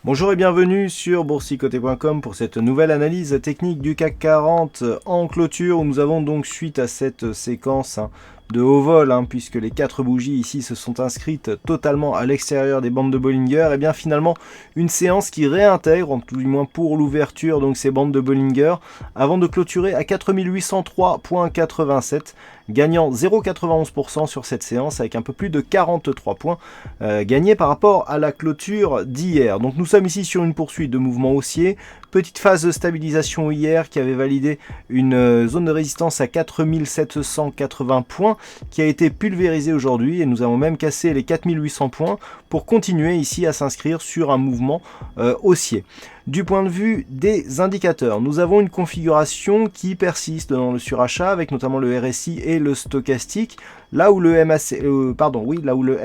Bonjour et bienvenue sur boursicoté.com pour cette nouvelle analyse technique du CAC 40 en clôture où nous avons donc suite à cette séquence de haut vol, puisque les 4 bougies ici se sont inscrites totalement à l'extérieur des bandes de Bollinger, et bien finalement une séance qui réintègre, tout du moins pour l'ouverture, donc ces bandes de Bollinger, avant de clôturer à 4803,87, gagnant 0,91% sur cette séance avec un peu plus de 43 points gagnés par rapport à la clôture d'hier. Donc nous sommes ici sur une poursuite de mouvement haussier, petite phase de stabilisation hier qui avait validé une zone de résistance à 4780 points qui a été pulvérisée aujourd'hui et nous avons même cassé les 4800 points pour continuer ici à s'inscrire sur un mouvement haussier. Du point de vue des indicateurs, nous avons une configuration qui persiste dans le surachat avec notamment le RSI et le stochastique, là où le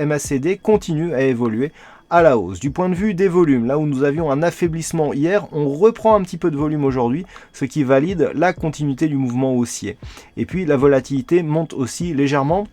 MACD continue à évoluer à la hausse. Du point de vue des volumes, là où nous avions un affaiblissement hier, on reprend un petit peu de volume aujourd'hui, ce qui valide la continuité du mouvement haussier. Et puis la volatilité monte aussi légèrement.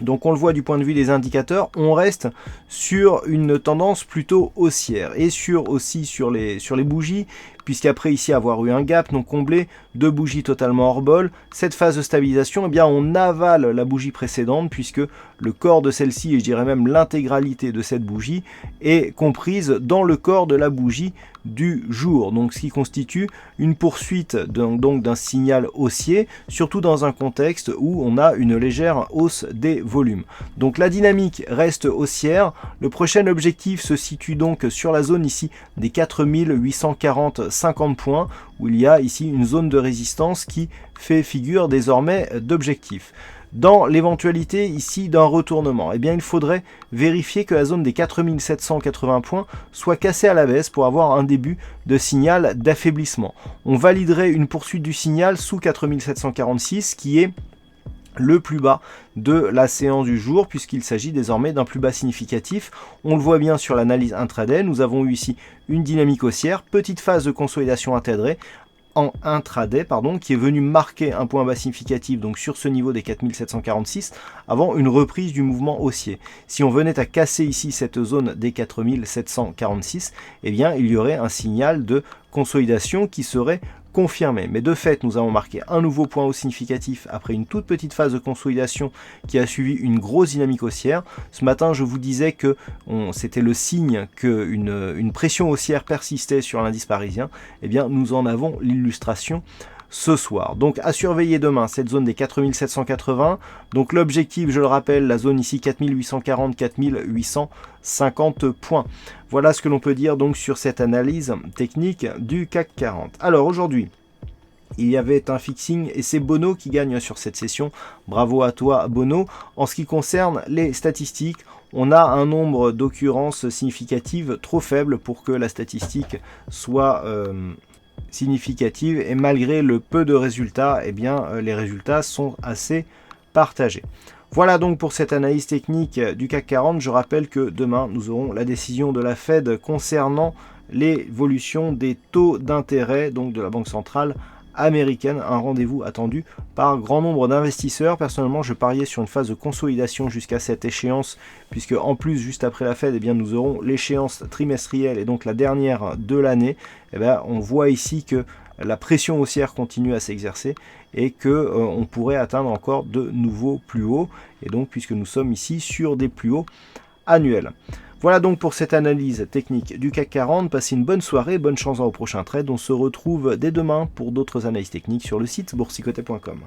Donc on le voit du point de vue des indicateurs, on reste sur une tendance plutôt haussière et aussi sur les bougies, puisqu'après ici avoir eu un gap non comblé, 2 bougies totalement hors bol, cette phase de stabilisation, eh bien on avale la bougie précédente puisque le corps de celle-ci, et je dirais même l'intégralité de cette bougie, est comprise dans le corps de la bougie du jour. Donc ce qui constitue une poursuite d'un signal haussier, surtout dans un contexte où on a une légère hausse des volumes. Donc la dynamique reste haussière. Le prochain objectif se situe donc sur la zone ici des 4840,50 points, où il y a ici une zone de résistance qui fait figure désormais d'objectif. Dans l'éventualité ici d'un retournement, eh bien il faudrait vérifier que la zone des 4780 points soit cassée à la baisse pour avoir un début de signal d'affaiblissement. On validerait une poursuite du signal sous 4746 qui est le plus bas de la séance du jour puisqu'il s'agit désormais d'un plus bas significatif. On le voit bien sur l'analyse intraday, nous avons eu ici une dynamique haussière, petite phase de consolidation intraday, qui est venu marquer un point bas significatif donc sur ce niveau des 4746 avant une reprise du mouvement haussier. Si on venait à casser ici cette zone des 4746, eh bien il y aurait un signal de consolidation qui serait confirmé. Mais de fait, nous avons marqué un nouveau point haut significatif après une toute petite phase de consolidation qui a suivi une grosse dynamique haussière. Ce matin, je vous disais que c'était le signe qu'une pression haussière persistait sur l'indice parisien. Eh bien, nous en avons l'illustration ce soir. Donc à surveiller demain, cette zone des 4780. Donc l'objectif, je le rappelle, la zone ici 4840, 4850 points. Voilà ce que l'on peut dire donc sur cette analyse technique du CAC 40. Alors aujourd'hui, il y avait un fixing et c'est Bono qui gagne sur cette session. Bravo à toi Bono. En ce qui concerne les statistiques, on a un nombre d'occurrences significatives trop faible pour que la statistique soit significative et malgré le peu de résultats, eh bien les résultats sont assez partagés. Voilà donc pour cette analyse technique du CAC 40. Je rappelle que demain nous aurons la décision de la Fed concernant l'évolution des taux d'intérêt donc de la Banque centrale américaine, un rendez-vous attendu par grand nombre d'investisseurs. Personnellement, je pariais sur une phase de consolidation jusqu'à cette échéance, puisque en plus, juste après la Fed, eh bien, nous aurons l'échéance trimestrielle et donc la dernière de l'année. Eh bien, on voit ici que la pression haussière continue à s'exercer et que on pourrait atteindre encore de nouveaux plus hauts. Et donc, puisque nous sommes ici sur des plus hauts annuels. Voilà donc pour cette analyse technique du CAC 40. Passez une bonne soirée, bonne chance au prochain trade. On se retrouve dès demain pour d'autres analyses techniques sur le site boursicoté.com.